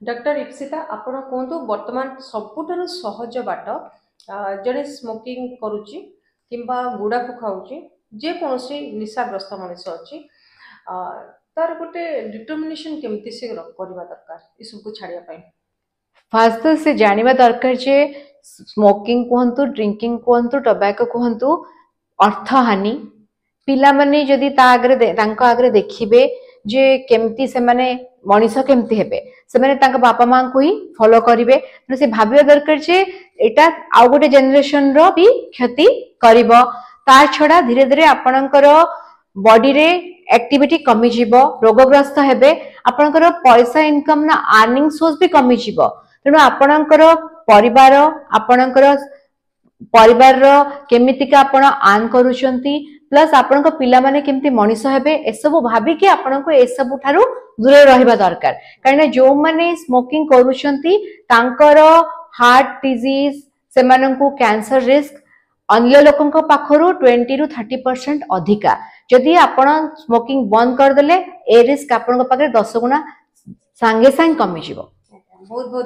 Doctor Ipsita आपण कहतु वर्तमान सबुठारु सहज बाट जड़े स्मोकिंग करुच्ची किंबा गुड़ाकू खाऊची जे कौन निशाग्रस्त मनीष अच्छी तार गोटे डिटर्मिनेशन केमती से करवा दरकार ये सब छाड़िया फास्ट तो से जानिबा दरकार जे स्मोकिंग कहतु ड्रिंकिंग कहतु टोबैको कहतु अर्थ हानि पिला माने जदि आगरे देखिबे जे केमती से माने मनीष केमती हेबे से माने तांका बापा मां को ही फॉलो करिवे तो से भाबिया दरकार जे एटा आउ गोटे जनरेशन रो भी क्षति करिवो ता छडा धीरे धीरे आपनकर बॉडी रे एक्टिविटी कमी जीवो रोगग्रस्त हेबे आपनकर पैसा इनकम ना अर्निंग सोर्स भी कमी जीवो तेणु आपनकर परिवार रो केमितिका आपण आर्न करूचंती प्लस आपण पिला माने केमती मनीष हेबे ए सब भाबी के आपण को ए सब ठारू दूर रहिबा दरकार कारण जो माने स्मोकिंग करूचंती तांकर हार्ट डिजीज से माननकु कैंसर रिस्क अन्य लोकंक पाखरु 20 रु 30% अधिका जदि आपण स्मोकिंग बंद कर देले ए रिस्क आपण पाखरे 10 गुना संगे संग कमी जीवो। बहुत बहुत